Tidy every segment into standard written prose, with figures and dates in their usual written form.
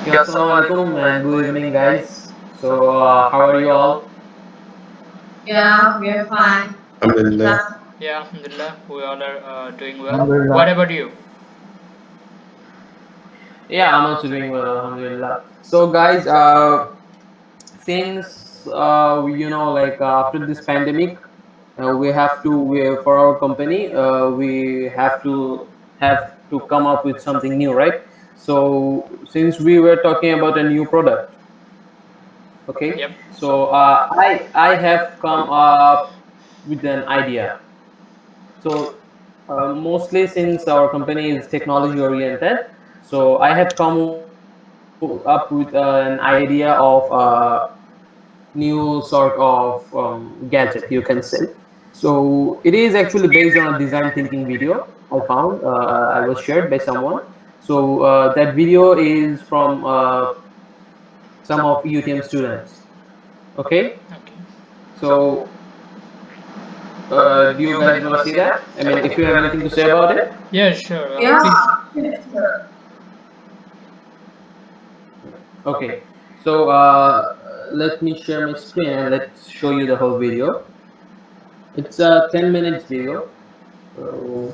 Okay, assalamualaikum and good evening, guys. So, how are you all? Yeah, we are fine. Alhamdulillah. Yeah, Alhamdulillah, we all are doing well. Alhamdulillah. What about you? Yeah, I'm also doing well, alhamdulillah. So, guys, since after this pandemic, we have to for our company, we have to come up with something new, right? So, since we were talking about a new product, okay, Yep. so I have come up with an idea. So mostly since our company is technology oriented, so I have come up with an idea of new sort of gadget, you can say. So it is actually based on a design thinking video I found. I was shared by someone. So that video is from some of UTM students. Okay, Okay. so do you guys want to see that? I mean, if you have anything to say about it. Yeah, sure. Yeah, Please. sure. Okay, so let me share my screen and let's show you the whole video. It's a 10 minutes video. So,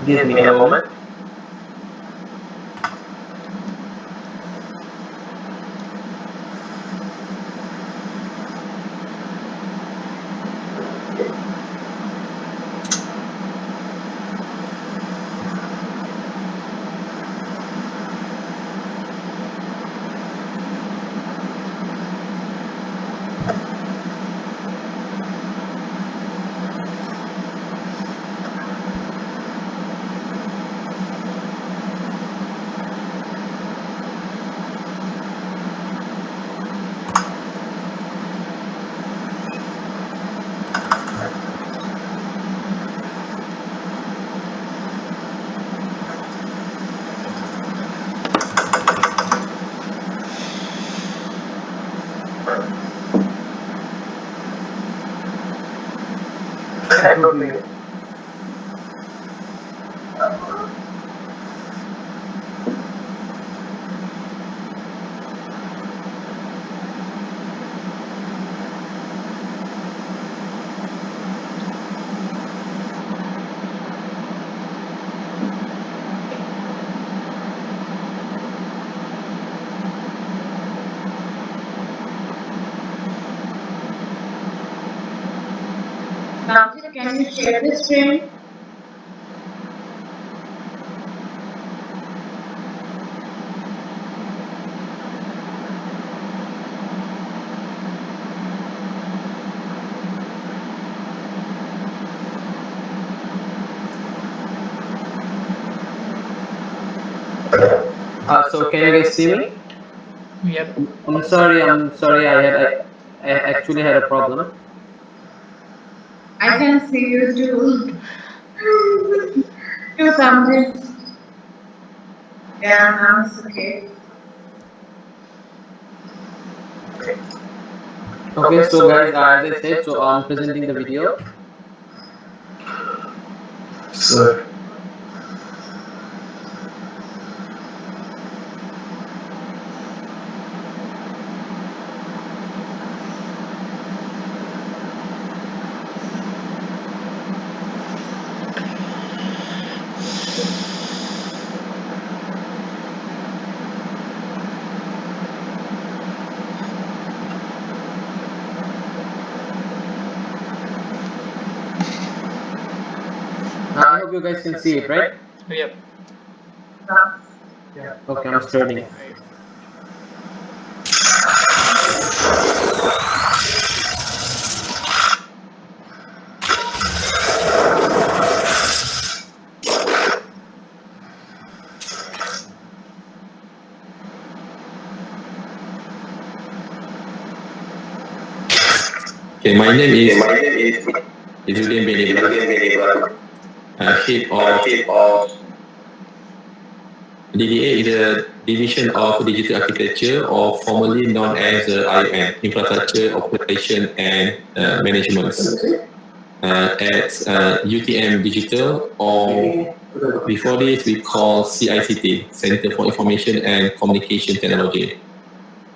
give me a moment. Totally. Tamzid, can you share the screen? So can you guys see me? Yep. I'm sorry. I'm sorry. I actually had a problem. I can see you too. You Tamzid. Yeah, now it's okay. Okay, so guys, as I said, so I'm presenting the video. Sir. I hope you guys can see it, right? Yep. Okay, I'm starting. Okay, my name is Izzuddin bin Ibrahim. Head of DDA is a division of digital architecture, or formerly known as IOM, Infrastructure Operation and Management, at UTM Digital, or Before this, we call CICT, Center for Information and Communication Technology.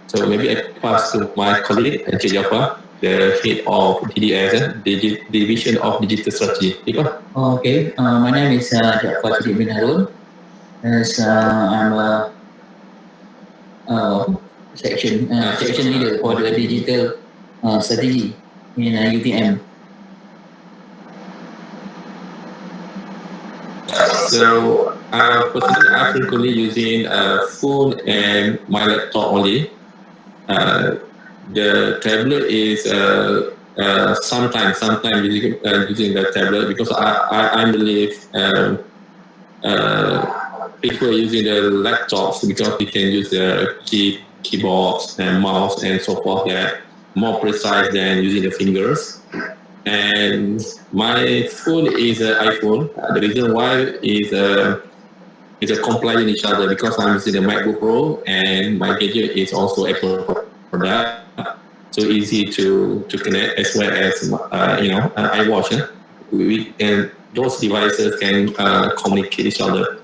So maybe I pass to my colleague, Encik Jafar, the head of DDS, Division of Digital Strategy. Okay, my name is Jafar bin Harun. As I'm a section leader for the digital strategy in UTM. So personally, I'm frequently using phone and my laptop only. The tablet is sometimes using the tablet because I believe people using the laptops because we can use the keyboards and mouse and so forth that more precise than using the fingers. And my phone is an iPhone. The reason why is a compliant each other because I'm using the MacBook Pro and my gadget is also Apple product, so easy to connect as well as iWatch. And those devices can communicate each other.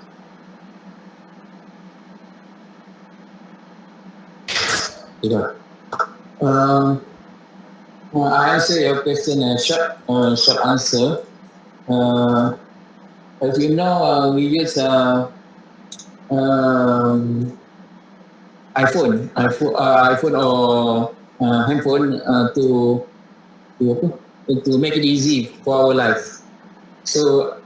Yeah. I answer your question short answer. As you know, we use iPhone or handphone to make it easy for our life. So,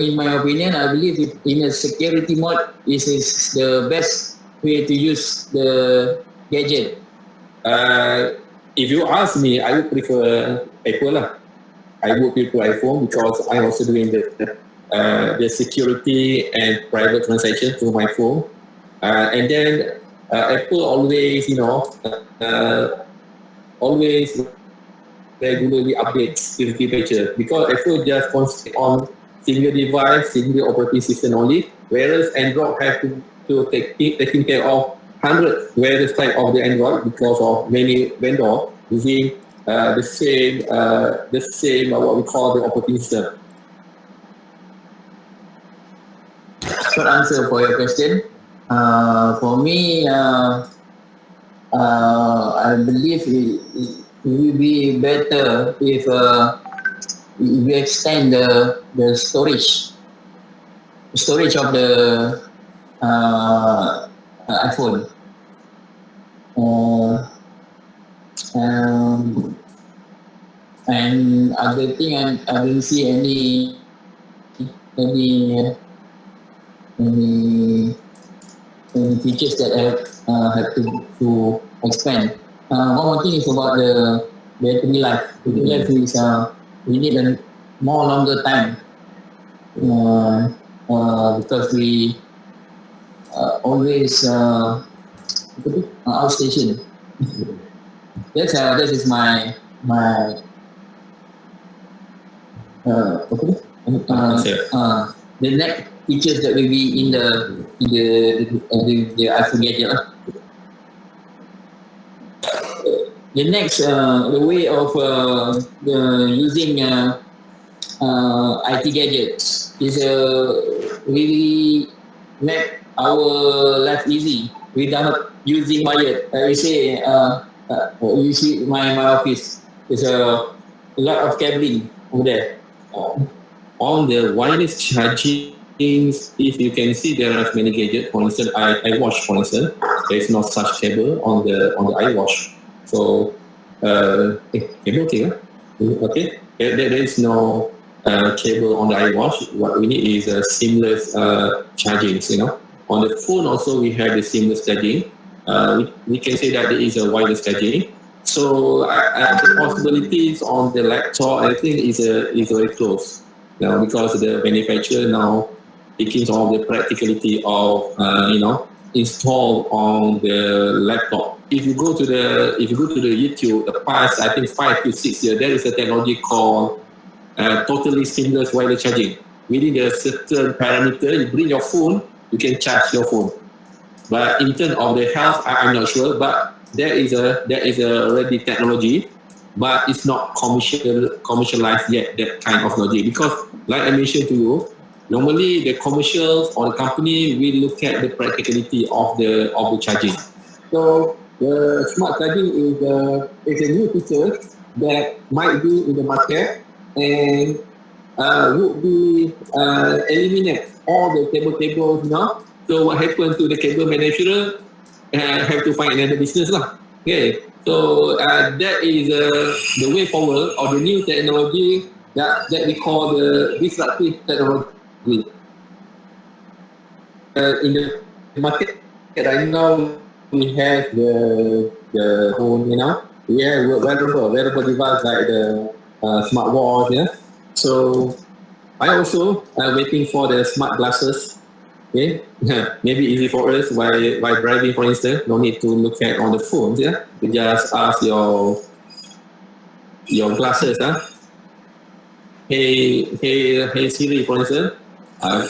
in my opinion, I believe in a security mode, this is the best way to use the gadget. If you ask me, I would prefer Apple. I would prefer iPhone because I'm also doing the security and private transaction through my phone. And then Apple always, always regularly updates security patches because Apple just concentrate on single device, single operating system only, whereas Android have to taking care of hundreds various type of the Android because of many vendors using the same what we call the operating system. Short answer for your question. For me, I believe it will be better if we extend the storage of the iPhone. And other thing, I don't see any features that have to expand. One more thing is about the battery life. Battery life is we need a more longer time because we always outstation. That is my the next features that will be in the iPhone gadget. The next the way of using IT gadgets is really make our life easy without using wire. I say you see my office is a lot of cabling over there. On the wireless charging, if you can see there are many gadgets. For instance, iWatch, for instance, there is no such cable on the iWatch. So, cable okay? Okay, there is no cable on the iWatch. What we need is a seamless charging. On the phone also we have the seamless charging. We can say that there is a wireless charging. So the possibilities on the laptop, I think, is very close. Now, because the manufacturer now taking all the practicality of install on the laptop. If you go to the YouTube, the past I think 5 to 6 years, there is a technology called totally seamless wireless charging. Within a certain parameter, you bring your phone, you can charge your phone. But in terms of the health, I'm not sure. But there is a already technology, but it's not commercialized yet. That kind of technology, because like I mentioned to you, Normally, the commercials or the company will look at the practicality of the charging. So the smart charging is a new feature that might be in the market and would be eliminate all the tables now. So what happened to the cable manufacturer? Have to find another business lah. Okay, so that is the way forward or the new technology that we call the disruptive technology. In the market right now, we have the phone, we have wearable device like the smartwatch, yeah. So I also waiting for the smart glasses. Okay, maybe easy for us while driving, for instance. No need to look at on the phones. Yeah, you just ask your glasses. Hey Siri, for instance.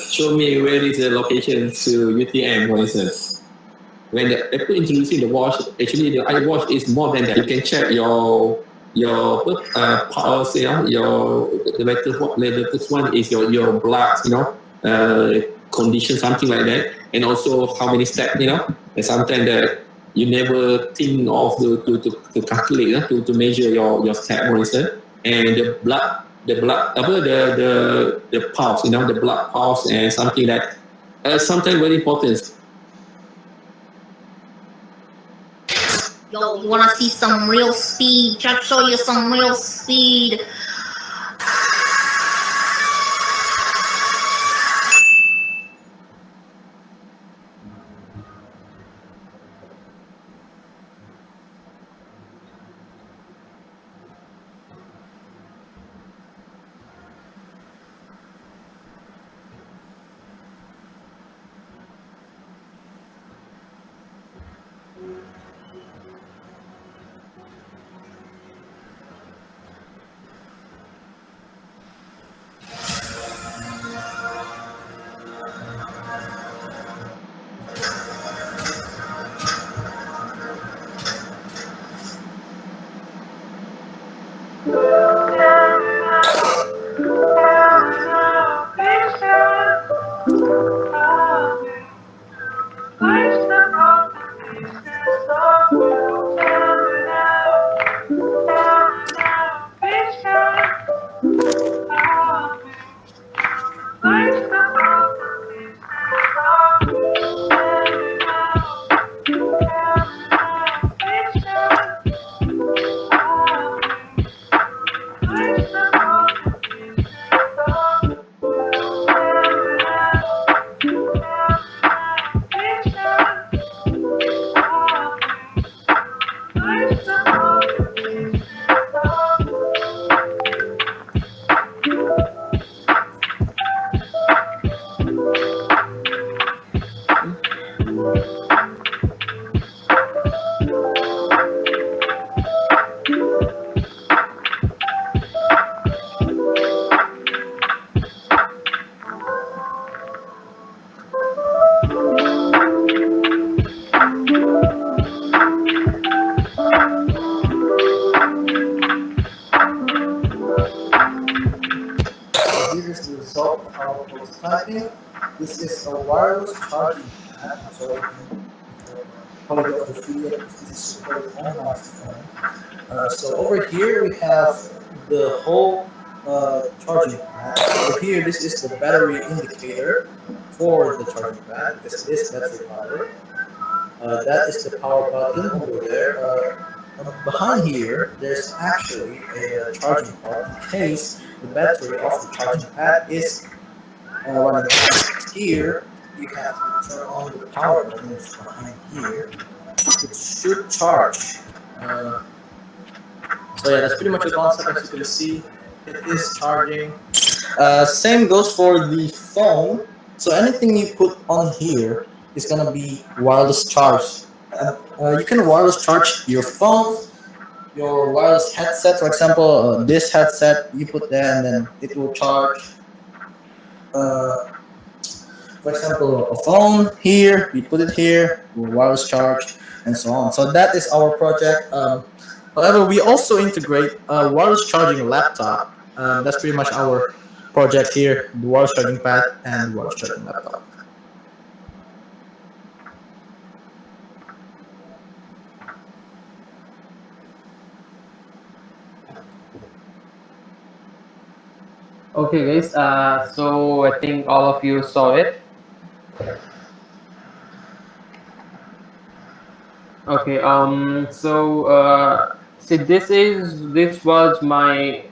Show me where is the location to UTM, for instance. When the Apple introducing the watch, actually the iWatch is more than that. You can check your pulse, the latest one is your blood, condition, something like that, and also how many steps, and sometimes that you never think of to calculate, to measure your step, for instance, and the pulse, the blood pulse, and something that sometimes very important. Yo, you wanna see some real speed? Try to show you some real speed. This is a wireless charging pad, so quality of the video is recorded on my phone. So over here we have the whole charging pad. Over here, this is the battery indicator for the charging pad because it is battery powered. That is the power button over there. Behind here, there's actually a charging port in case the battery of the charging pad is running out. Here, you have to turn on the power button behind here. It should charge. So yeah, that's pretty much the concept. As you can see, it is charging. Same goes for the phone. So anything you put on here is gonna be wireless charge. You can wireless charge your phone, your wireless headset. For example, this headset you put there and then it will charge. For example, a phone here, we put it here, wireless charge, and so on. So that is our project. However, we also integrate a wireless charging laptop. That's pretty much our project here, the wireless charging pad and the wireless charging laptop. Okay, guys. So I think all of you saw it. Okay. See, this was my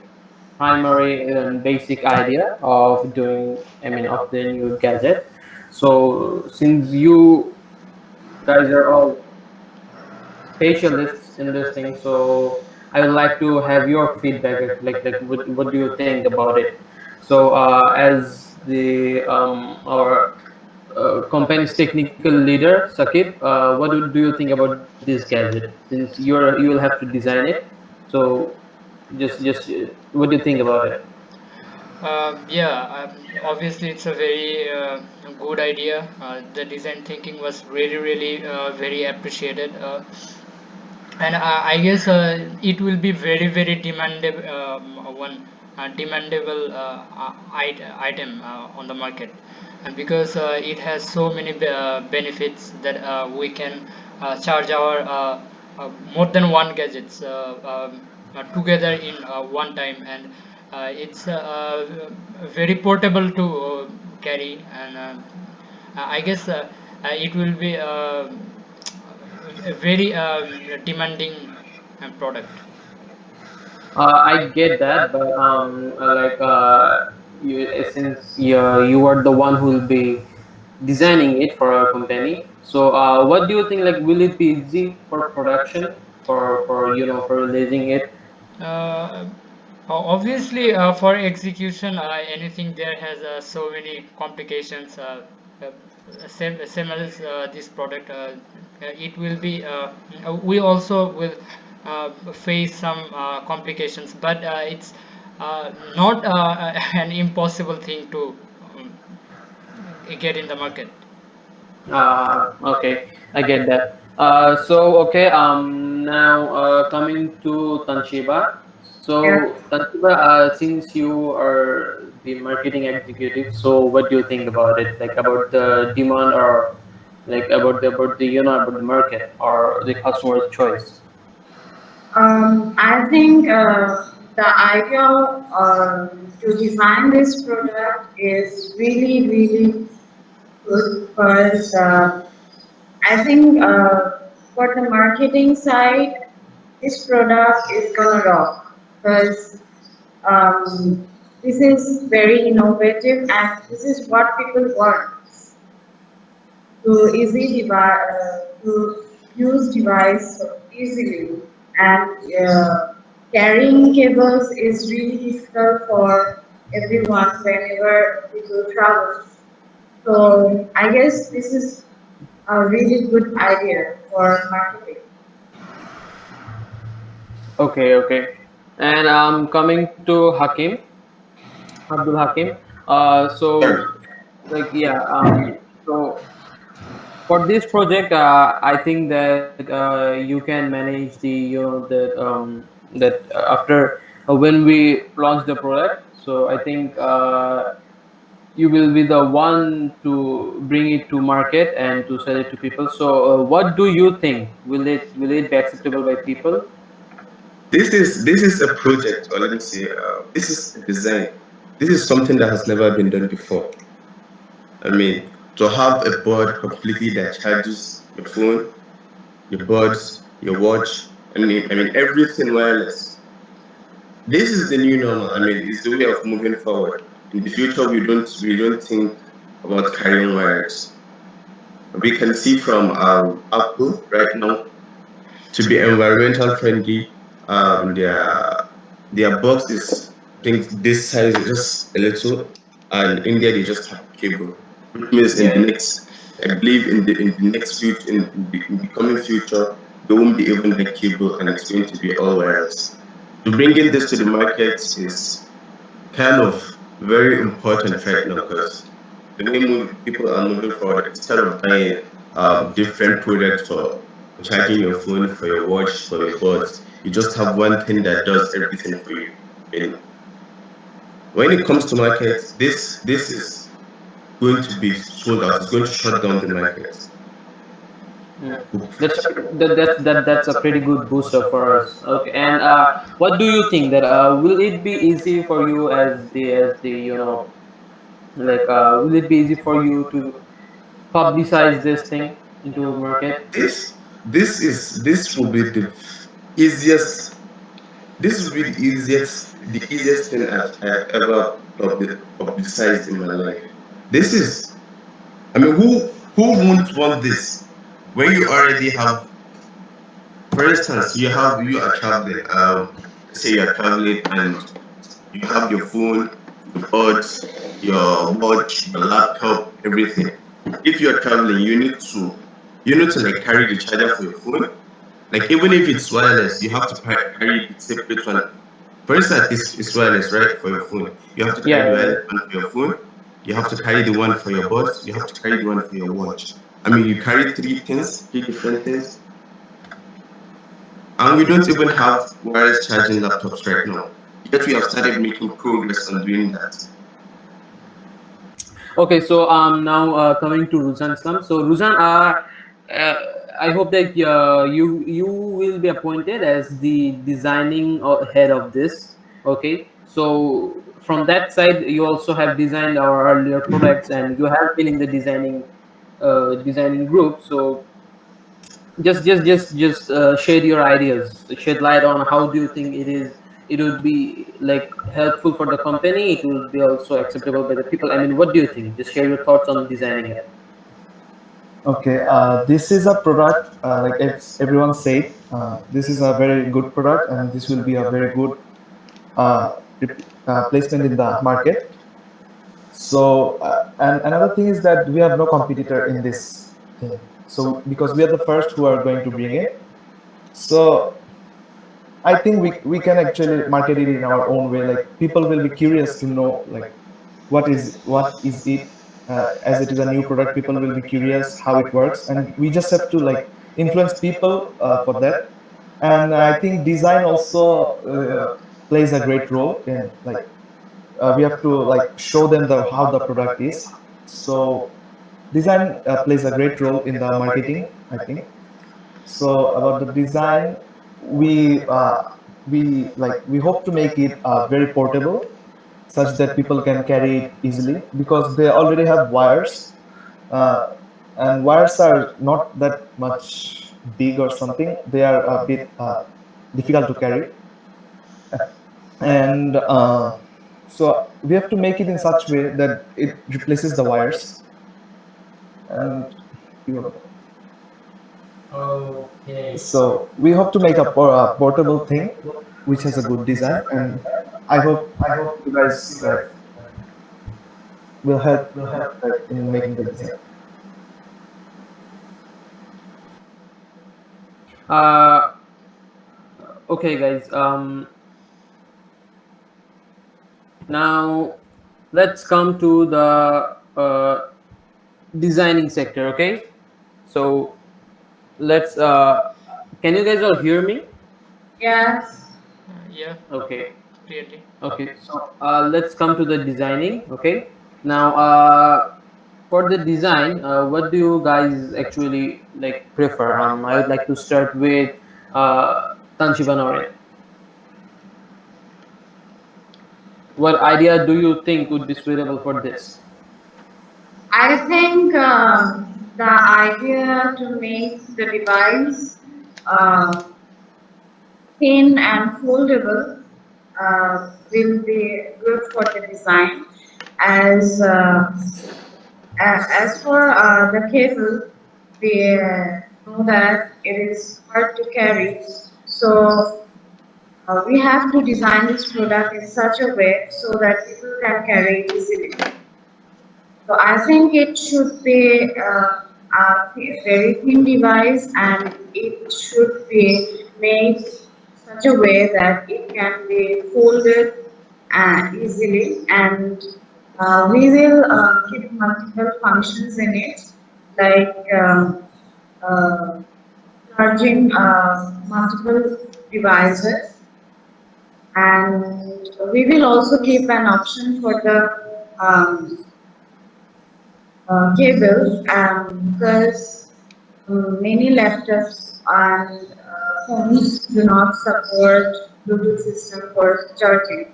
primary and basic idea of doing. I mean, of the new gadget. So since you guys are all specialists in this thing, so I would like to have your feedback. Like what do you think about it? So as the our company's technical leader, Sakib, what do you think about this gadget? Since you will have to design it, so just what do you think about it? Yeah, obviously it's a very good idea. The design thinking was really very appreciated. And I guess it will be very demandable demandable item on the market, and because it has so many benefits that we can charge our more than one gadgets together in one time, and it's very portable to carry, and I guess it will be a very demanding product. I get that, but since you are the one who will be designing it for our company, so what do you think? Like, will it be easy for production, for releasing it? Uh, Obviously, for execution, anything there has so many complications. Same as this product, it will be. We also will face some complications, but it's not an impossible thing to get in the market. Okay, I get that. Okay. Now coming to Tanshiba. Yeah. So Tanshiba, since you are the marketing executive, so what do you think about it? Like about the demand, or like about the market or the customer's choice? I think the idea to design this product is really good because I think for the marketing side, this product is gonna rock because um, this is very innovative and this is what people want to to use device so easily, and carrying cables is really difficult for everyone whenever people travel. So I guess this is a really good idea for marketing. Okay, okay. And coming to Hakim, Abdul Hakim. So like yeah. For this project, I think that you can manage the that after when we launch the product. So I think you will be the one to bring it to market and to sell it to people. So what do you think? Will it be acceptable by people? This is a project, or let me say, this is a design. This is something that has never been done before. I mean, to have a board completely that charges your phone, your buds, your watch, I mean everything wireless. This is the new normal. I mean, it's the way of moving forward. In the future, we don't think about carrying wires. We can see from Apple right now to be environmental friendly. Their box is, I think, this size, just a little, and in India they just have cable, which means in the next, I believe in the next future, in the coming future, there won't be even the cable, and it's going to be all wireless. So bringing this to the market is kind of very important right now because the way people are moving forward, instead of buying different products for charging your phone, for your watch, for your buds, you just have one thing that does everything for you. And when it comes to market, this is going to be sold out. It's going to shut down the market. Mm. That's a pretty good booster for us. Okay, and what do you think that will it be easy for you as the like will it be easy for you to publicize this thing into market? This will be the easiest. This will be the easiest thing I've ever publicized in my life. This is, I mean, who won't want this? When you already have, for instance, you are traveling. Let's say you are traveling and you have your phone, your buds, your watch, your laptop, everything. If you're traveling, you need to like carry the charger for your phone. Like even if it's wireless, you have to carry the separate one. For instance, it's wireless, right? For your phone, you have to carry the Yeah, wireless one for your phone. You have to carry the one for your buds. You have to carry the one for your watch. I mean, you carry three different things, and we don't even have wireless charging laptops right now. Yet we have started making progress on doing that. okay, so now coming to Ruzhan Islam. So Ruzhan, uh, I hope that you will be appointed as the designing head of this. Okay, so from that side, you also have designed our earlier products, and you have been in the designing group. So just share your ideas, shed light on how do you think it would be like helpful for the company, it will be also acceptable by the people. I mean, what do you think? Just share your thoughts on designing it. Okay, this is a product, like everyone said, this is a very good product, and this will be a very good uh, placement in the market. So, and another thing is that we have no competitor in this thing. So, because we are the first who are going to bring it, so I think we can actually market it in our own way. Like people will be curious to know like what is it, as it is a new product. People will be curious how it works, and we just have to like influence people for that. And I think design also plays a great role in like we have to like show them the how the product is. So design plays a great role in the marketing, I think. So about the design, we hope to make it very portable, such that people can carry it easily, because they already have wires, uh, and wires are not that much big or something. They are a bit difficult to carry, and so we have to make it in such way that it replaces the wires. And so we hope to make a portable thing which has a good design, and I hope you guys will help in making the design. uh okay guys, now let's come to the designing sector. Okay, so let's can you guys all hear me? Yes. Yeah, Okay. clearly. Okay, so let's come to the designing. Okay, now for the design, what do you guys actually like prefer? I would like to start with Tanshiba Naorin. What idea do you think would be suitable for this? I think the idea to make the device uh, thin and foldable will be good for the design. As as for the cable, we know that it is hard to carry. So we have to design this product in such a way so that people can carry it easily. So I think it should be a very thin device, and it should be made such a way that it can be folded easily, and we will keep multiple functions in it, like uh, charging multiple devices, and we will also keep an option for the um, cable because many laptops and phones do not support Bluetooth system for charging.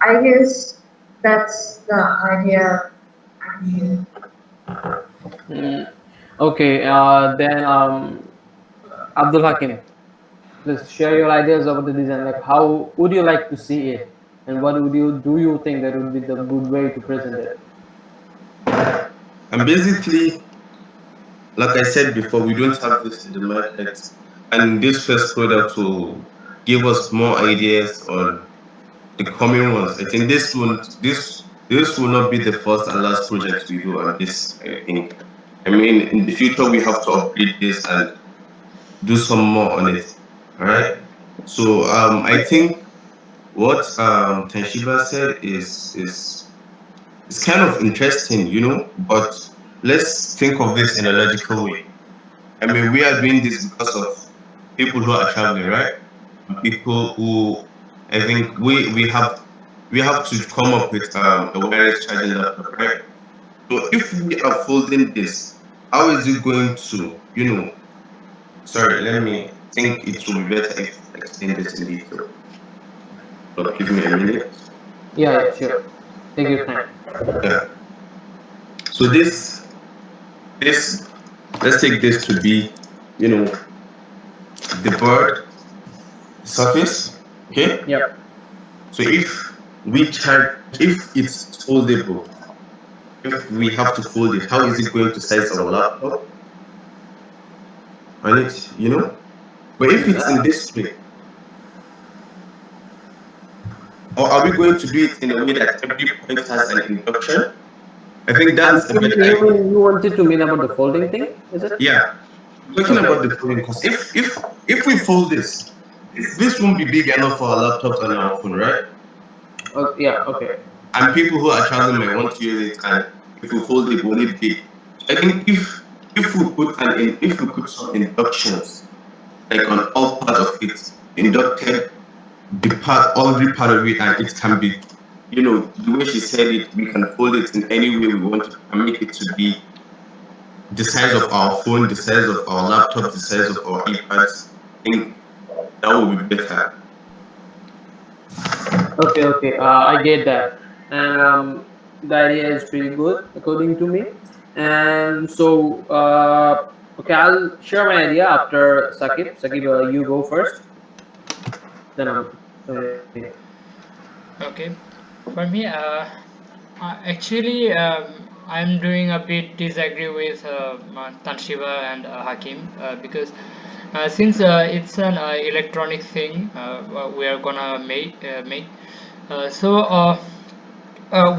I guess that's the idea. Mm, okay, then Abdul Hakim, please share your ideas about the design. Like, how would you like to see it, and what would you do? You think that would be the good way to present it? And basically, like I said before, we don't have this in the market, and this first product will give us more ideas on the coming ones. I think this will not be the first and last project we do on this. I think. I mean, in the future we have to upgrade this and do some more on it. All right. So I think what Tanshiba said is kind of interesting, but let's think of this in a logical way. I mean, we are doing this because of people who are traveling, right? And people who I think we have to come up with a wireless charging laptop, right? So if we are folding this, how is it going to, sorry, let me think it will be better if I explain this in detail. So give me a minute. Yeah, yeah, sure. Take your time. Yeah. So this let's take this to be, you know, the bird surface. Okay. Yep. So if it's foldable, if we have to fold it, how is it going to size our laptop on it? But if it's in this way, or are we going to do it in a way that every point has an induction? I think I'm that's a assuming better idea. you wanted to mean about the folding thing, is it? Yeah, I'm talking about the folding because if we fold this won't be big enough for our laptops and our phone, right? Oh, yeah. Okay. And people who are traveling might want to use it, and if we fold it, will it be? I think if we put some inductions like on all parts of it, inducted every part of it, and it can be, the way she said it, we can fold it in any way we want to and make it to be the size of our phone, the size of our laptop, the size of our iPads. I think that would be better. Okay, okay. I get that, and the idea is pretty good according to me. And so, okay, I'll share my idea after Sakib. Sakib, you go first. Then I'm coming. Okay, for me, actually, I'm doing a bit disagree with Tanshiba and Hakim because since it's an electronic thing we are gonna make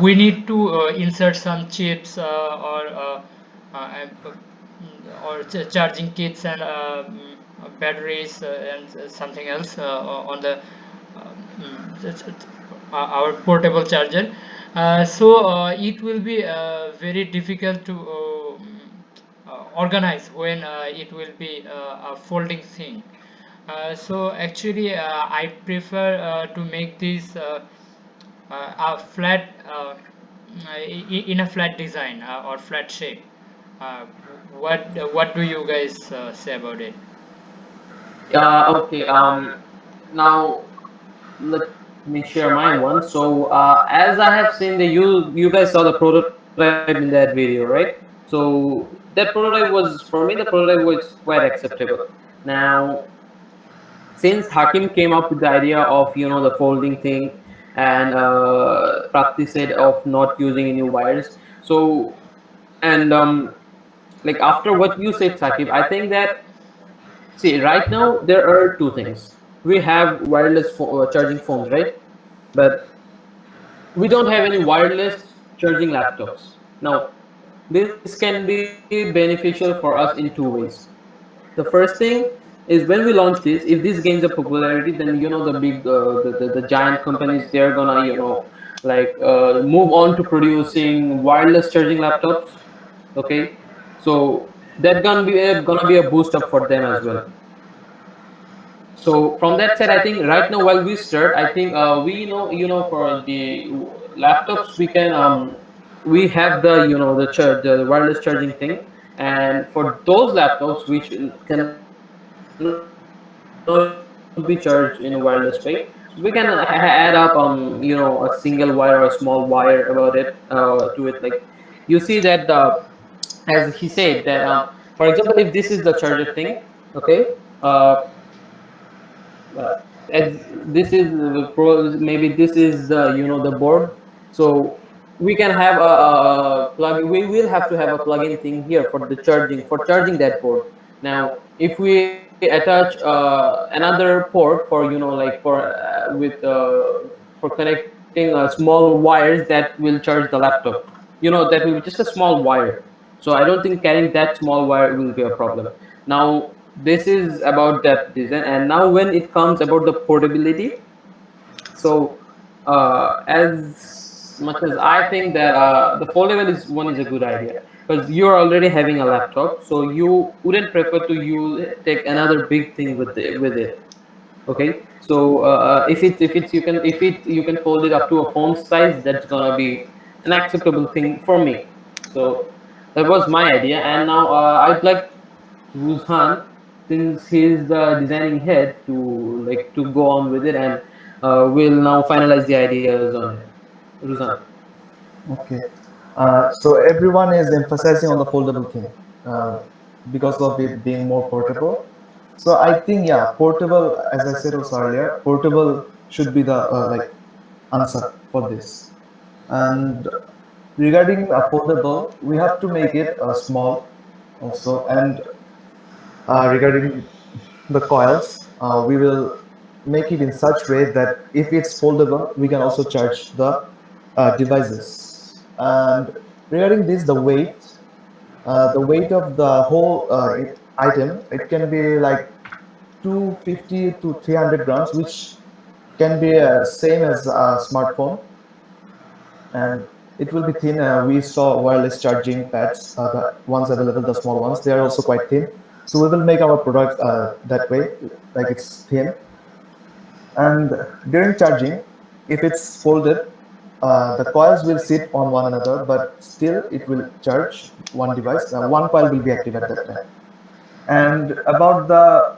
we need to insert some chips charging kits and batteries and something else on the our portable charger. It will be very difficult to organize when it will be a folding thing. Actually, I prefer to make this a flat in a flat design or flat shape. Uh, what do you guys say about it? Okay. Now let me share my one. So, as I have seen you guys saw the prototype in that video, right? So that prototype was, for me, the prototype was quite acceptable. Now, since Hakim came up with the idea of the folding thing, and Prapti said of not using any wires. So, and like after what you said, Sakib, I think that, see, right now there are two things. We have wireless charging phones, right? But we don't have any wireless charging laptops. Now, this can be beneficial for us in two ways. The first thing is, when we launch this, if this gains a popularity, then the big the giant companies, they're gonna like move on to producing wireless charging laptops. Okay, so that gonna be a boost up for them as well. So from that side, I think right now while we start, I think we know, for the laptops we can we have the, the wireless charging thing. And for those laptops which cannot be charged in a wireless way, we can add up a single wire or a small wire about it, to it. Like, you see that as he said that, for example, if this is the charger thing, okay, uh, as this is maybe this is the, the board. So we can have a plug, we will have to have a plug-in thing here for the charging, for charging that board. Now if we attach another port for, like for for connecting small wires that will charge the laptop, that will be just a small wire. So I don't think carrying that small wire will be a problem. Now this is about that design, and now when it comes about the portability. So as much as I think that the foldable is one is a good idea, because you're already having a laptop, so you wouldn't prefer to use take another big thing with it. Okay, so if it's you can fold it up to a phone size, that's gonna be an acceptable thing for me. So that was my idea, and now I'd like Ruzhan, since he's the designing head, to go on with it, and we'll now finalize the ideas on it. Ruzhan. Okay. So everyone is emphasizing on the foldable thing because of it being more portable. So I think, yeah, portable, as I said also earlier, portable should be the like answer for this. And regarding affordable, we have to make it small also. And regarding the coils, we will make it in such way that if it's foldable, we can also charge the devices. And regarding this, the weight of the whole item, it can be like 250 to 300 grams, which can be same as a smartphone, and it will be thin. We saw wireless charging pads, the ones available, the small ones. They are also quite thin. So we will make our product that way, like it's thin. And during charging, if it's folded, the coils will sit on one another, but still it will charge one device. One coil will be active at that time. And about the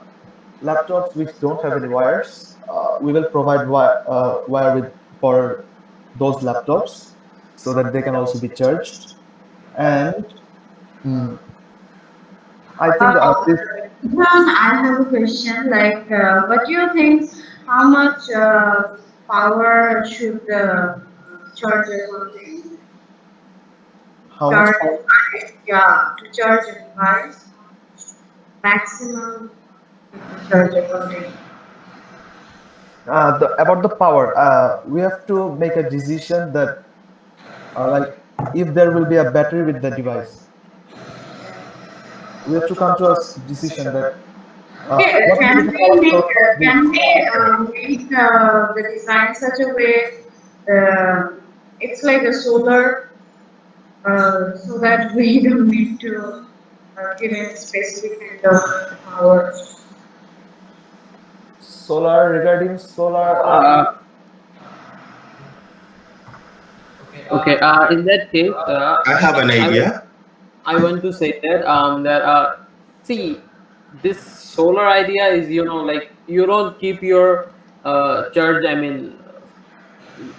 laptops which don't have any wires, we will provide wire with for those laptops so that they can also be charged. And mm, I think this. John, I have a question. Like, what do you think? How much power should the charger contain? How much Charge, power? yeah, to charge a device, maximum the charger contain. About the power, we have to make a decision that like if there will be a battery with the device, we have to come to a decision that Okay, what will be the power source with can we make the design such a way it's like a solar, so that we don't need to give a specific kind of power. solar. Regarding solar, Okay, in that case, I have an I idea. I want to say that see, this solar idea is, like, you don't keep your charge, I mean,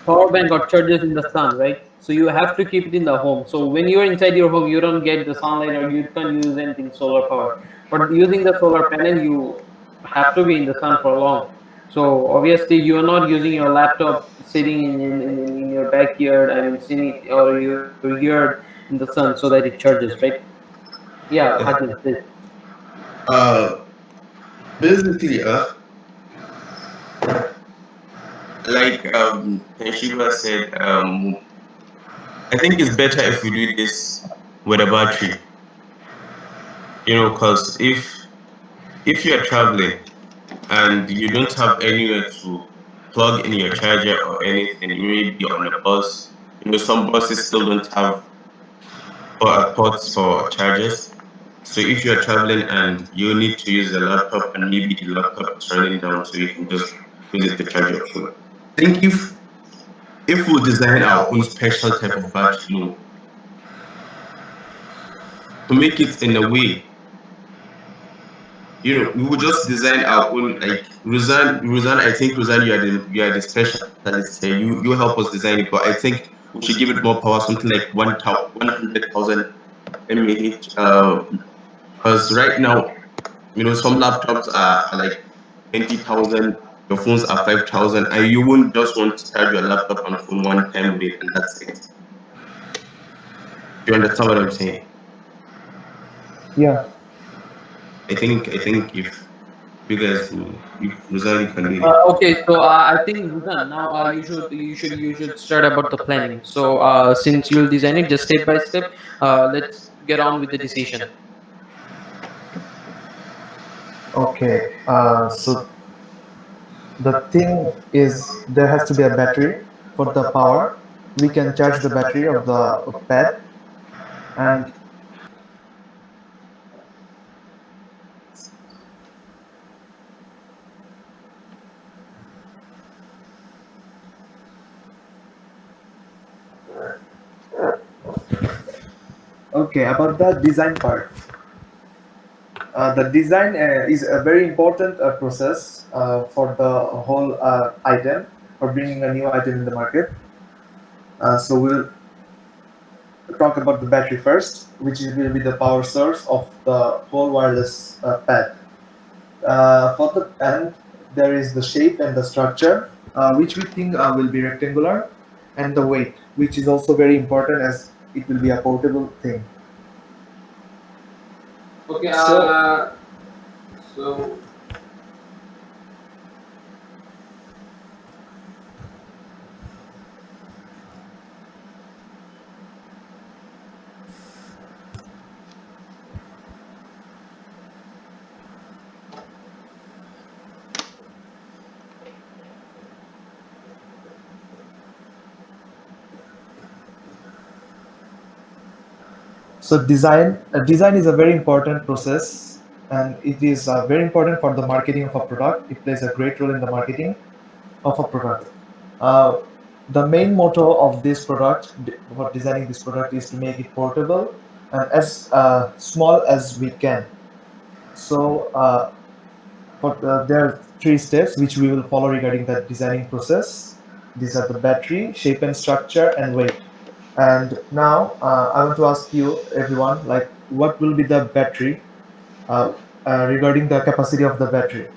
power bank or chargers in the sun, right? So you have to keep it in the home. So when you're inside your home, you don't get the sunlight, or you can't use anything solar power. But using the solar panel, you have to be in the sun for long. So obviously you're not using your laptop sitting in your backyard, I mean, sitting, or your yard in the sun, so that it charges, right? Yeah, Hakim, please. Uh, Basically, like Tanshiba said, I think it's better if we do this with a battery. Because if you are traveling and you don't have anywhere to plug in your charger or anything, you may be on a bus. Some buses still don't have ports for chargers. So if you are traveling and you need to use the laptop and maybe the laptop is running down, so you can just use it to charge your phone. I think if we design our own special type of battery, to make it in a way, we would just design our own, like Ruzhan. I think Ruzhan, you are the specialist here. You help us design it, but I think we should give it more power, something like 100,000 mAh. Because right now, some laptops are like 20,000, your phones are 5,000, and you won't just want to charge your laptop and phone one time with it, and that's it. Do you understand what I'm saying? Yeah. I think if you guys, if Ruzhan, you can do it. Okay, so I think Ruzan, now you should start about the planning. So since you'll design it just step by step, let's get on with the decision. Okay. So the thing is, there has to be a battery for the power. We can charge the battery of the pad, and okay, about the design part. The design is a very important process for the whole item, for bringing a new item in the market. So we'll talk about the battery first, which will be the power source of the whole wireless pad. For the end, there is the shape and the structure, which we think will be rectangular, and the weight, which is also very important as it will be a portable thing. Okay, So so design is a very important process, and it is very important for the marketing of a product. It plays a great role in the marketing of a product. Uh, the main motto of this product, for designing this product, is to make it portable and as small as we can. So, there are three steps which we will follow regarding the designing process. These are the battery, shape and structure, and weight. And now I want to ask you, everyone, like, what will be the battery uh, regarding the capacity of the battery?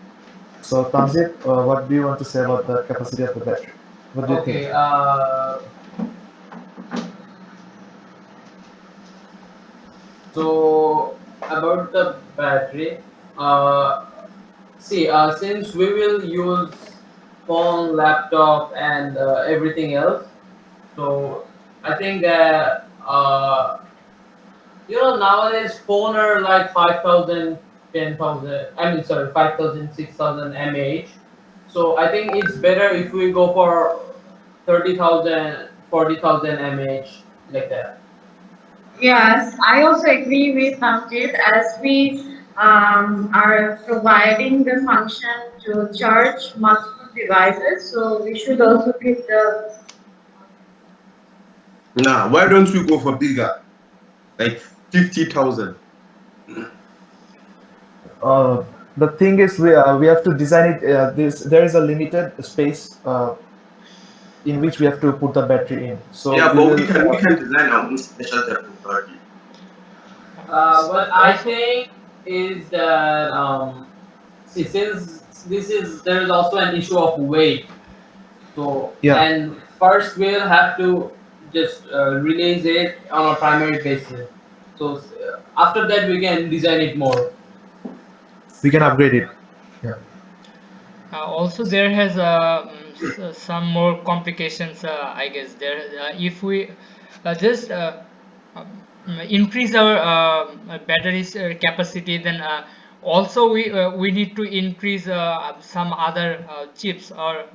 So, Tanzit, what do you want to say about the capacity of the battery? What do you think? okay, so about the battery, see, since we will use phone, laptop, and everything else, so I think that nowadays phone are like 5,000, 10,000. I mean, sorry, 5,000, 6,000 mAh. So I think it's better if we go for 30,000, 40,000 mAh, like that. Yes, I also agree with Tamjid as we are providing the function to charge multiple devices, so we should also keep the. Nah, why don't we go for bigger, like 50,000? Uh, the thing is, we have to design it. There is a limited space in which we have to put the battery in. So Yeah, we but we will. can we can design our own special type of battery. What I think is that see, since there is also an issue of weight. So Yeah. and first we'll have to just release it on a primary basis. So after that we can design it more. We can upgrade it. Yeah. Also, there has some more complications. I guess there, if we just increase our batteries capacity, then also we need to increase some other chips or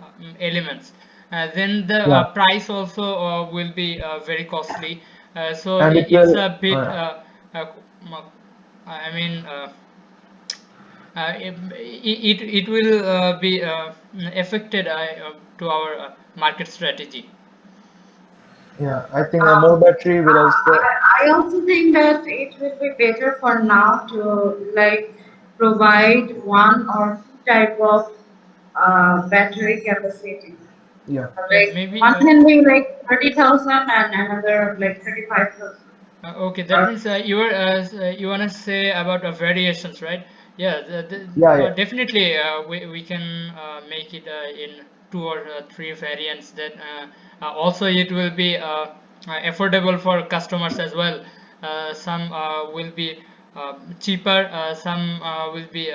elements. Then the Yeah. price also will be very costly. So And it it's will. a bit uh, I mean, it will be affected to our market strategy. Yeah, I think a more battery will also. I also think that it will be better for now to like provide one or two type of battery capacity. Yeah, Yeah, Like maybe. one can be like 30,000 and another like 35,000. Okay, that means you wanna say about variations, right? Yeah, yeah, yeah, definitely we can make it in two or three variants. That also it will be affordable for customers as well. Some will be cheaper. Some will be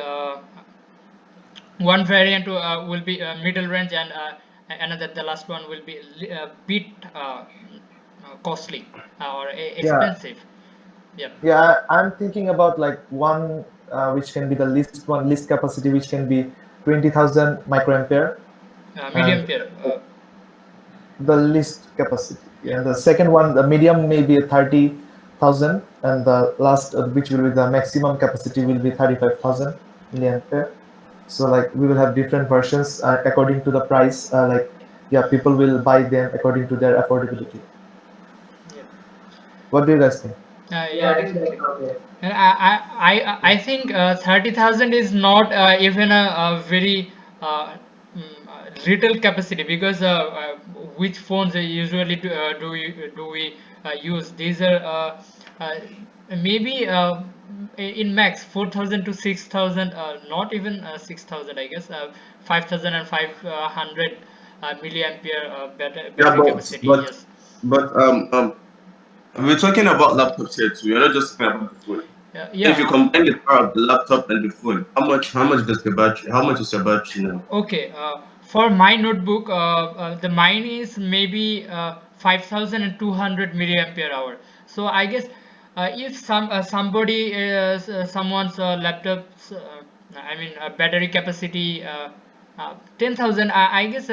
one variant will be middle range, and another the last one will be a bit costly or yeah, expensive. Yep. yeah. I'm thinking about like one which can be the least capacity, which can be 20,000 microampere, and Milliampere. the least capacity. And the second one, the medium, may be 30,000, and the last, which will be the maximum capacity, will be 35,000 milliampere. So like we will have different versions according to the price. Like yeah, people will buy them according to their affordability. Yep. What do you guys think? Yeah, Yeah, I think that's definitely. okay. And I think 30,000 is not even a very little capacity, because which phones usually do we use? These are uh, maybe in max 4,000 to 6,000, not even 6,000, I guess. 5,000 and 500 milliampere Yeah, battery capacity. Yes. we're talking about laptops here too. We're not just talking about the phone. If you Yeah. combine the power of the laptop and the phone, how much does the battery? How much is your battery now? Okay, for my notebook, the mine is maybe 5,200 milliampere hour. So I guess if someone's laptop's, I mean, battery capacity 10,000, I guess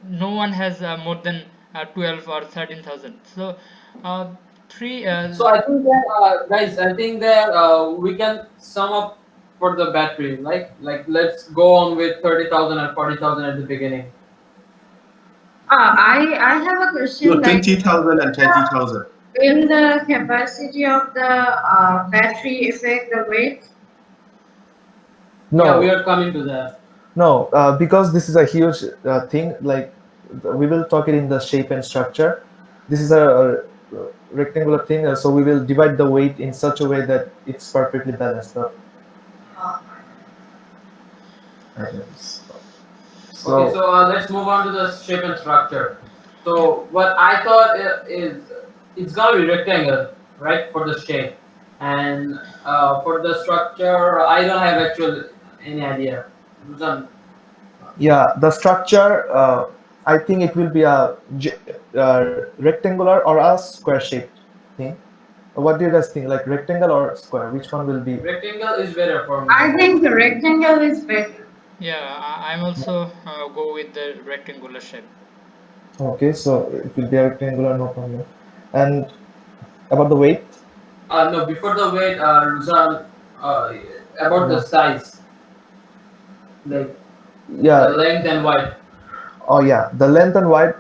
no one has more than 12 or 13,000. So uh, three. So I think that guys, I think that we can sum up for the battery. Like let's go on with 30,000 and 40,000 at the beginning. I have a question No, like 20,000 and 30,000. will the capacity of the battery affect the weight? Yeah, we No, are coming to that. no, because this is a huge thing. Like we will talk it in the shape and structure. This is a rectangular thing, so we will divide the weight in such a way that it's perfectly balanced. Items. Okay, So so let's move on to the shape and structure. So what I thought is it's gonna be rectangle, right, for the shape, and for the structure, I don't have actual any idea. Ruzan, yeah, the structure, I think it will be a rectangular or a square shaped thing. What do you guys think? Like rectangle or square? Which one will be? rectangle is better for me. I think the rectangle is better. Yeah, I'm also go with the rectangular shape. Okay, so it will be a rectangular, no problem. And about the weight? No, before the weight, Ruzan, uh, about the Yeah. size, like the Yeah. length and width. Oh yeah, the length and width.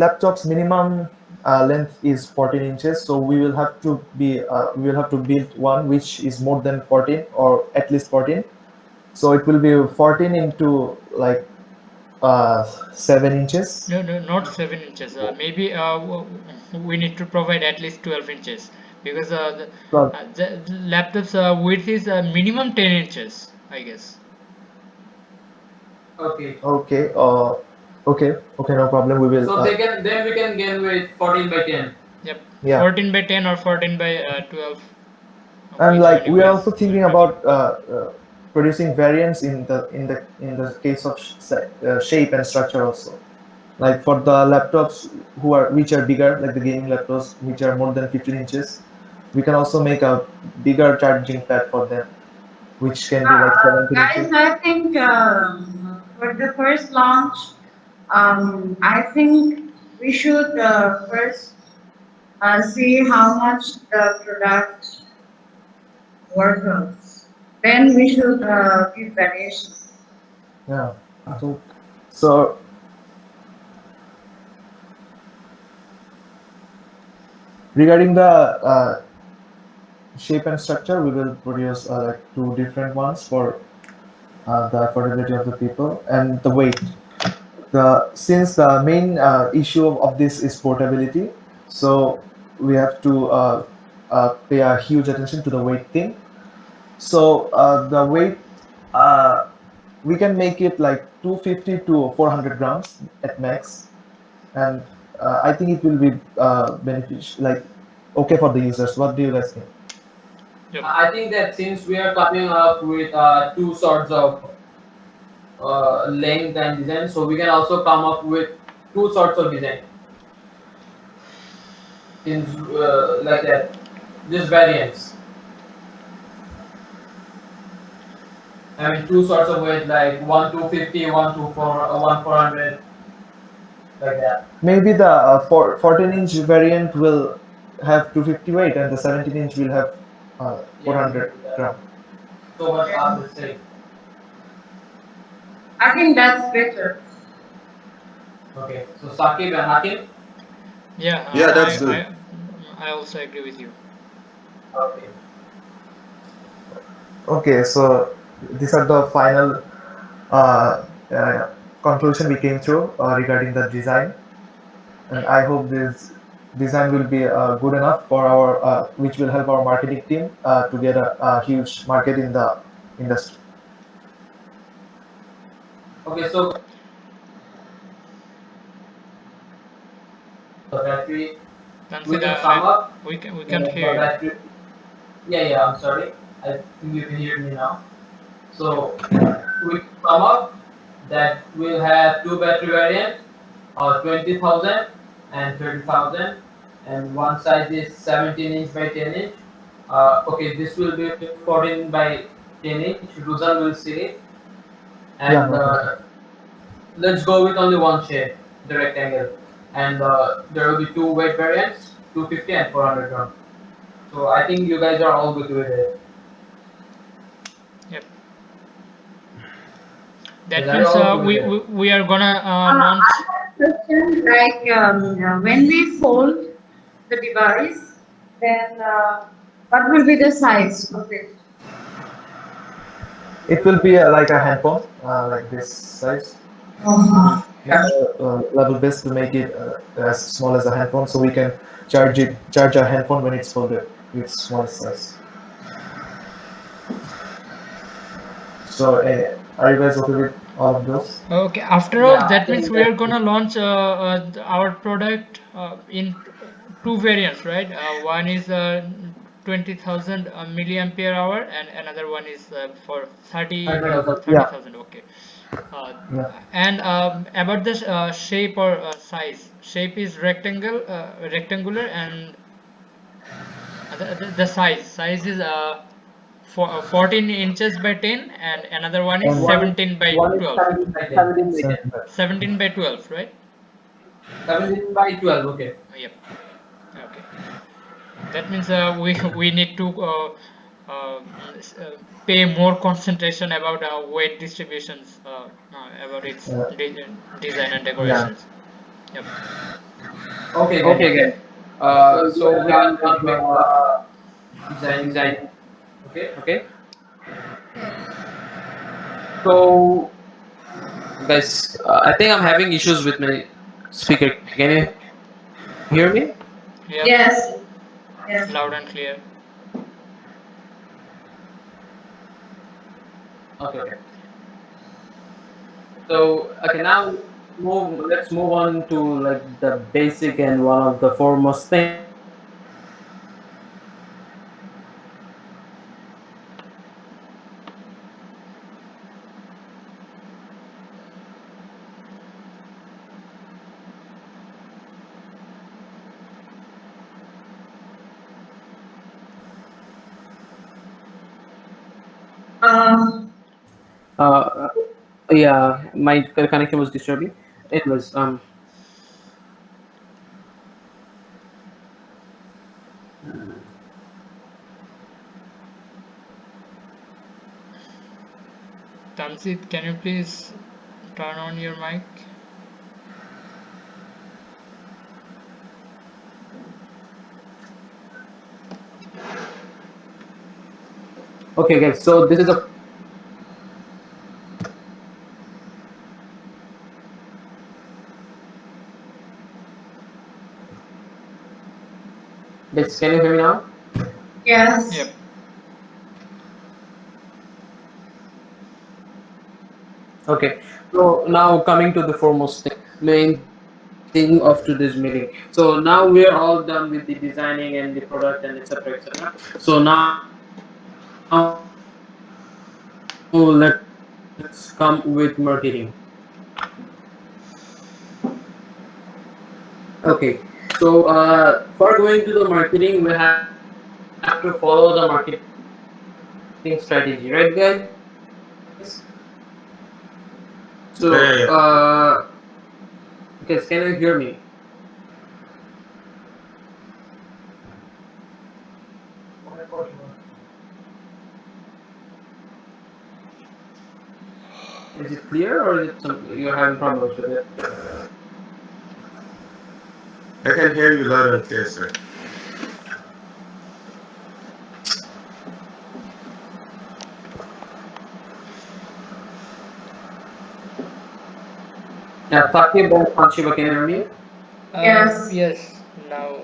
Laptop's minimum length is 14 inches, so we will have to build one which is more than 14 or at least 14. So it will be 14 into like 7 inches. No, no, not 7 inches. Maybe we need to provide at least 12 inches, because Well, the laptop's width is minimum 10 inches, I guess. Okay. okay, okay, no problem. We will. So they can then we can get with 14 by 10. Yep, Yeah, 14 by 10 or 14 by 12, and which one like you we are guys also thinking prefer. about producing variants in the case of shape and structure also. Like for the laptops which are bigger, like the gaming laptops which are more than 15 inches, we can also make a bigger charging pad for them, which can be like 17 Guys, inches. I think for the first launch, I think we should first see how much the product workers. Then we should give variation. Yeah. So, so regarding the shape and structure, we will produce like two different ones for the affordability of the people and the weight. The since the main issue of this is portability, so we have to pay a huge attention to the weight thing. So the weight, uh, we can make it like 250 to 400 grams at max, and I think it will be beneficial, like okay for the users. What do you guys think? Yep. I think that since we are coming up with two sorts of length and design, so we can also come up with two sorts of design. Since like that, just variants. I mean, two sorts of weight like one 250, one 24, one 400, like that. Maybe the 14-inch variant will have 250 weight, and the 17-inch will have Yeah, we can 400 do that. gram. So what others say? I think that's better. Okay, so Sakib and Hakim. Yeah, Yeah, that's good. I also agree with you. Okay. Okay, so these are the final uh, conclusion we came through regarding the design, and I hope this design will be good enough for our, which will help our marketing team to get a huge market in the industry. Okay, so the battery, we Tansida, can sum up we can't the hear you. battery. Yeah, I'm sorry. I think you can hear me now. So we can sum up that we'll have two battery variants, 20,000 and 30,000, and one size is 17 inch by 10 inch. Okay, this will be 14 by 10 inch. Ruzhan will see it. And Yeah, no problem. let's go with only one shade, the rectangle. And there will be two weight variants, 250 and 400 grams. So I think you guys are all good with it. Yep. Is That that means all good with we are gonna I launch. have a question like when we fold the device, then what will be the size of it? It will be like a handphone, like this size. We Uh-huh. make a level base to make it as small as a handphone, so we can charge a handphone when it's folded with small size. So, are you guys okay with all of those? Okay, after all, Yeah, I that means think we that are gonna launch our product in two variants, right? One is 20,000 milliampere hour, and another one is for 100,000. Yeah, 30,000. Okay. Uh, yeah. and about this shape or size, shape is rectangular, and the size is 14 inches by 10, and another one is And One, 17 by one is 12. 17 by 10. 17 centimeters. 17 by 12, right? 17 by 12, okay. Yep. Okay. That means we need to pay more concentration about weight distributions, about its Uh, design and yeah. decorations. Yep. Okay, guys. So we are done with design. Okay. So, guys, I think I'm having issues with my speaker. Can you hear me? Yep. Yes. Yes. Loud and clear. Okay. So, okay, now let's move on to like the basic and one of the foremost thing. Um, Uh, yeah, my connection was disturbing. Anyways, Tansit, can you please turn on your mic? Okay, guys. So this is a guys. Can you hear me now? Yes. Yep. Okay. So now coming to the foremost thing, main thing of today's meeting. So now we are all done with the designing and the product and etc. etc. So now let's come with marketing. Okay. So for going to the marketing, we have to follow the marketing strategy, right, guys? So Yeah. guys, can you hear me? Is it clear or is it you're having problems with it? I can hear you loud and clear, sir. Yeah, Sakib and Tanshiba, can you hear me? Yes. Yes. Now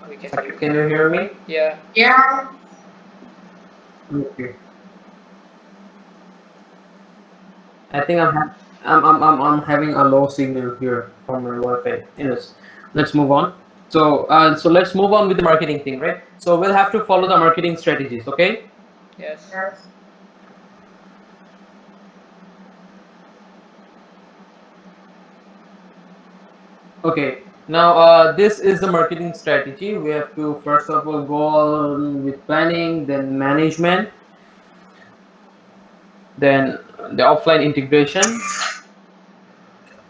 we can hear Sakib, you. can you hear me? Yeah. Yeah. Okay. I think I'm having a low signal here from my Wi-Fi. Anyways, let's move on. So let's move on with the marketing thing, right? So we'll have to follow the marketing strategies, okay? Yes. Yes. Okay. Now this is the marketing strategy. We have to first of all go on with planning, then management, then the offline integration,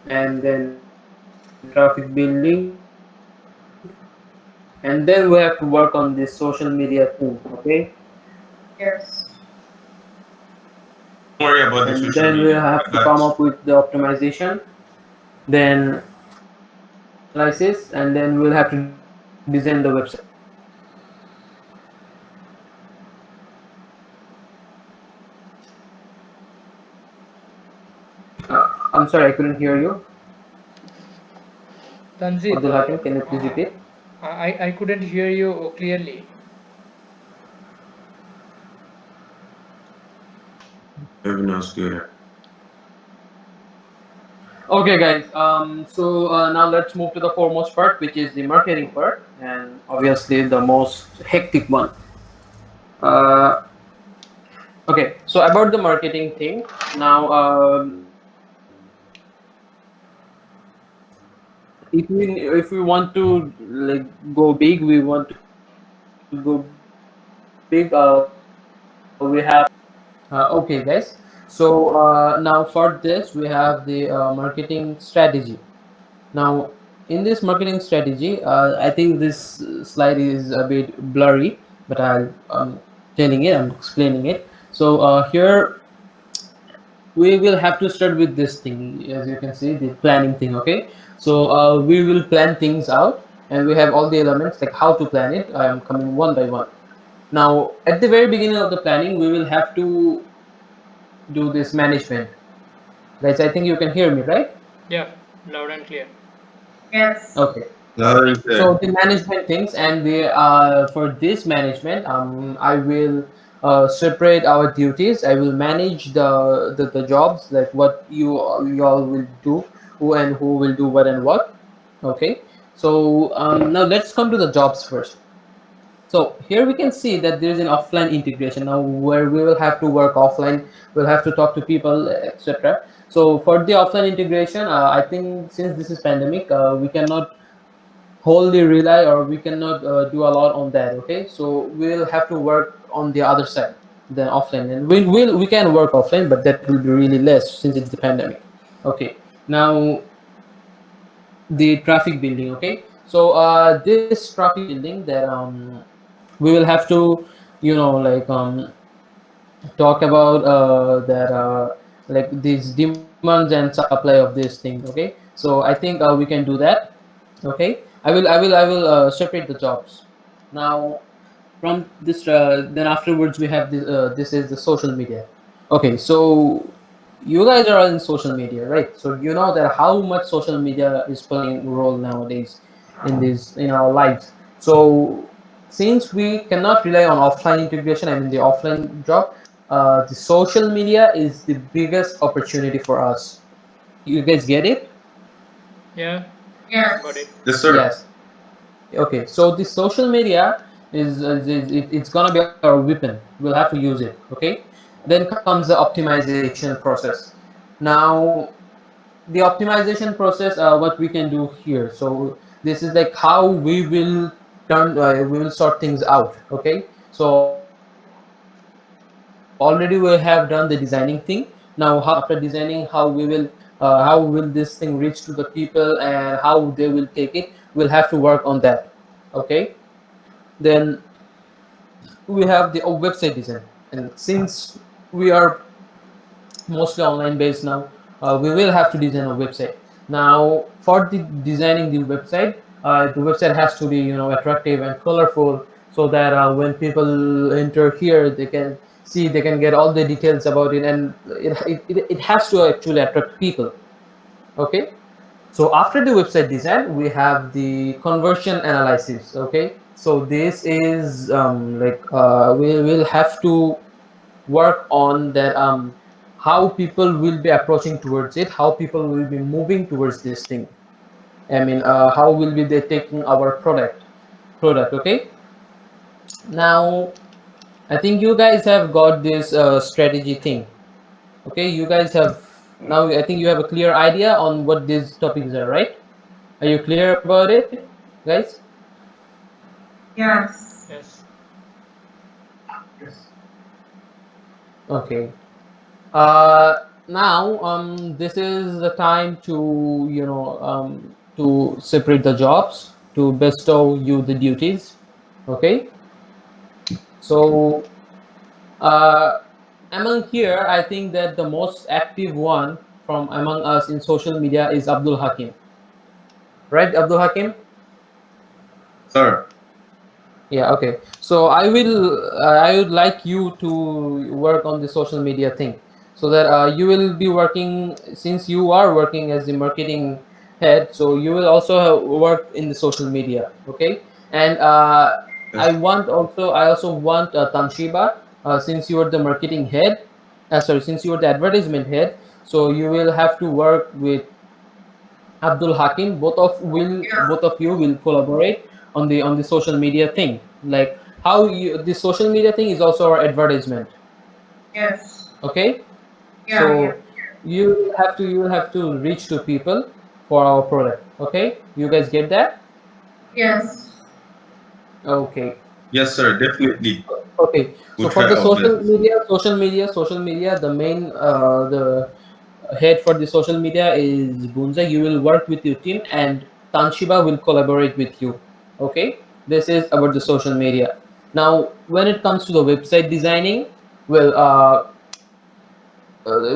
and then traffic building, and then we have to work on this social media thing, okay? Yes. Don't worry about the And social then we media. have I to got come you. up with the optimization, then analysis, and then we'll have to design the website. I'm sorry, I couldn't hear you. Tanzit, Abdul Hakim, can you please repeat? I couldn't hear you clearly. Everyone's good. Okay, guys. So now let's move to the foremost part, which is the marketing part, and obviously the most hectic one. Uh, okay. So about the marketing thing, now if we want to like go big, we want to go big. We have okay, guys. So now for this, we have the marketing strategy. Now, in this marketing strategy, I think this slide is a bit blurry, but I'm telling it, I'm explaining it. So here we will have to start with this thing, as you can see, the planning thing. Okay, so we will plan things out, and we have all the elements like how to plan it. I am coming one by one. Now, at the very beginning of the planning, we will have to do this management. Guys, I think you can hear me, right? Yeah, loud and clear. Yes. Okay. Loud and clear. So the management things and the for this management, I will separate our duties. I will manage the jobs, like what you all will do, who will do what and what. Okay. So now let's come to the jobs first. So here we can see that there is an offline integration now where we will have to work offline. We'll have to talk to people, etc. So for the offline integration, I think since this is pandemic, we cannot wholly rely or we cannot do a lot on that. Okay, so we'll have to work on the other side than offline, and we can work offline, but that will be really less since it's the pandemic. Okay, now the traffic building. Okay, so this traffic building that we will have to like talk about that like these demands and supply of this thing. Okay, so I think we can do that. Okay, I will separate the jobs. Now from this, then afterwards we have this, this is the social media. Okay, so you guys are all in social media, right? So you know that how much social media is playing role nowadays in this, in our lives. So since we cannot rely on offline integration, I mean the offline job, the social media is the biggest opportunity for us. You guys get it? Yeah, got it. Yes. Yes, sir. Yes. Okay, so the social media it's gonna be our weapon. We'll have to use it. Okay, then comes the optimization process. Now the optimization process, what we can do here. So this is like how we will turn, we will sort things out. Okay, so already we have done the designing thing. Now how after designing how we will, how will this thing reach to the people and how they will take it, we'll have to work on that. Okay, then we have the website design, and since we are mostly online based now, we will have to design a website. Now for the designing the website has to be, you know, attractive and colorful, so that when people enter here, they can see, they can get all the details about it, and it has to actually attract people. Okay, so after the website design, we have the conversion analysis. Okay, so this is we will have to work on that, how people will be approaching towards it, how people will be moving towards this thing. I mean, how will be they taking our product. Okay, now I think you guys have got this strategy thing. Okay, you guys have, now I think you have a clear idea on what these topics are, right? Are you clear about it, guys? Yes. Yes. Okay. Now this is the time to, you know, to separate the jobs, to bestow you the duties. Okay, so uh, among here, I think that the most active one from among us in social media is Abdul Hakim, right? Abdul Hakim. Sir. Yeah, okay. So I would like you to work on the social media thing, so that you will be working, since you are working as the marketing head, so you will also work in the social media, okay? And Yes. I also want Tanshiba, since you are the marketing head, sorry, since you are the advertisement head, so you will have to work with Abdul Hakim. Yeah. Both of you will collaborate on the social media thing. Like how you, the social media thing is also our advertisement. Yes. Okay, Yeah. Yeah. so you will have to reach to people for our product. Okay, you guys get that? Yes. Okay. Yes, sir. Definitely. Okay. So We'll for try the our best. social media, the main the head for the social media is Bunza. You will work with your team, and Tanshiba will collaborate with you. Okay, this is about the social media. Now, when it comes to the website designing, well,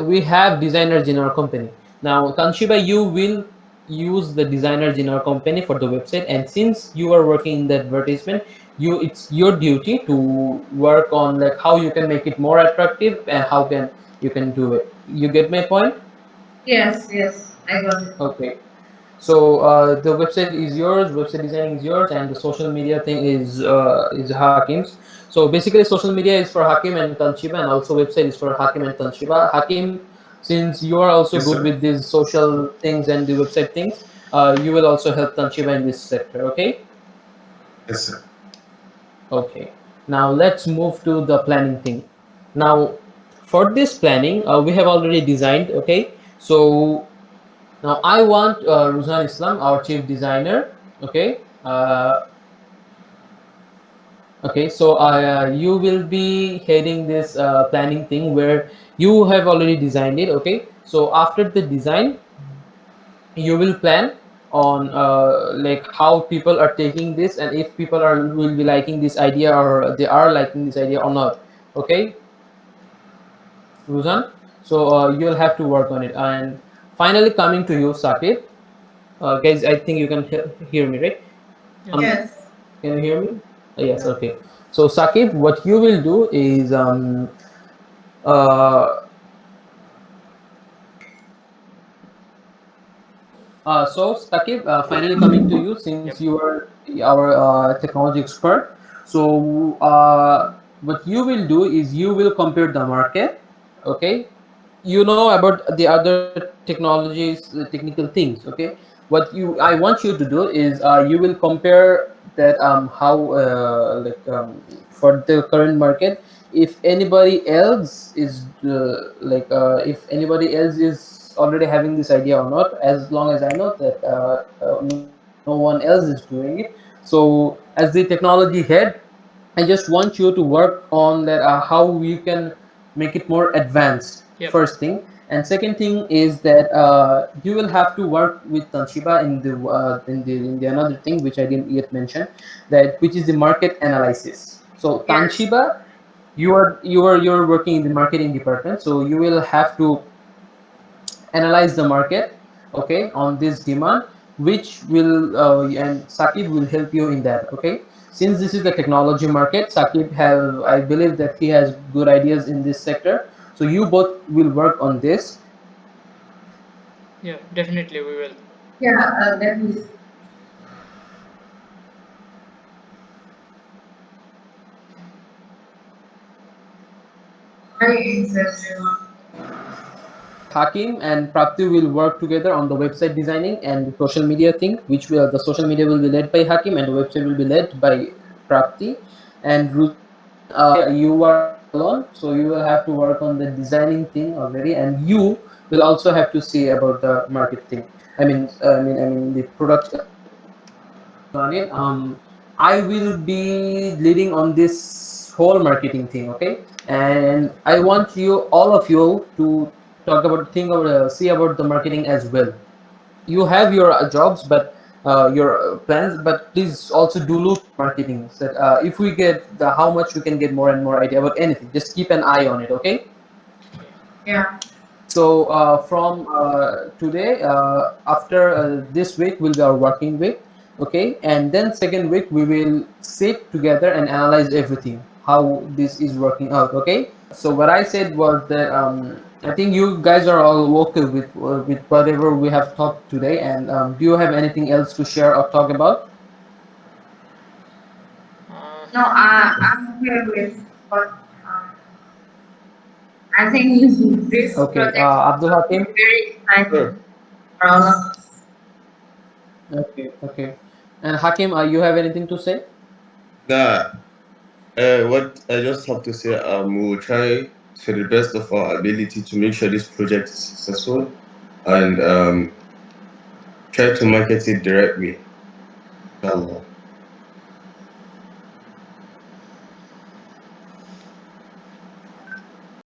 we have designers in our company. Now, Tanshiba, you will use the designers in our company for the website, and since you are working in the advertisement, it's your duty to work on like how you can make it more attractive and how can you can do it. You get my point? Yes. Yes. I got it. Okay. So the website is yours, website designing is yours, and the social media thing is Hakim's. So basically, social media is for Hakim and Tanshiba, and also website is for Hakim and Tanshiba. Hakim, since you are also Yes, good sir. with these social things and the website things, you will also help Tanshiba in this sector. Okay. Yes, sir. Okay. Now let's move to the planning thing. Now, for this planning, we have already designed. Okay. So now I want Ruzhan Islam, our chief designer. Okay. Okay. So you will be heading this planning thing where you have already designed it. Okay. So after the design, you will plan on like how people are taking this, and if people are will be liking this idea or they are liking this idea or not. Okay, Ruzan. So you'll have to work on it. And finally, coming to you, Sakib. Guys, I think you can hear me, right? Yes. Um, Yes. can you hear me? Yes, okay. So Sakib, what you will do is uh, so Sakib, finally coming to you, since Yep. you are our technology expert. So what you will do is you will compare the market, okay? You know about the other technologies, technical things, okay? What you I want you to do is you will compare that how for the current market, if anybody else is if anybody else is already having this idea or not. As long as I know that no one else is doing it. So as the technology head, I just want you to work on that how you can make it more advanced, Yep. first thing. And second thing is that you will have to work with Tanshiba in the another thing which I didn't yet mention, that which is the market analysis. So Yes. Tanshiba, you're working in the marketing department, so you will have to analyze the market, okay, on this demand, which will and Sakib will help you in that, okay. Since this is the technology market, Sakib have, I believe that he has good ideas in this sector, so you both will work on this. Yeah, definitely we will. Yeah, definitely. Hi, everyone. Hakim and Prapti will work together on the website designing and the social media thing, which will the social media will be led by Hakim and the website will be led by Prapti. And Ruzhan, you are alone, so you will have to work on the designing thing already, and you will also have to see about the market thing. I mean the product on it. I will be leading on this whole marketing thing, okay? And I want you, all of you, to talk about, think about, see about the marketing as well. You have your jobs, but your plans, but please also do look marketing. So that if we get the how much we can get more and more idea about anything, just keep an eye on it, okay? Yeah. So from today, after this week will be our working week, okay, and then second week we will sit together and analyze everything, how this is working out, okay. So what I said was that I think you guys are all okay with whatever we have talked today, and do you have anything else to share or talk about? Uh, No, I'm okay with what I think this Okay, project Abdul will be Hakim. very Sure. exciting for all of us. Okay, okay, and Hakim, you have anything to say? Nah, what I just have to say, we will try to the best of our ability to make sure this project is successful and try to market it the right way. Inshallah.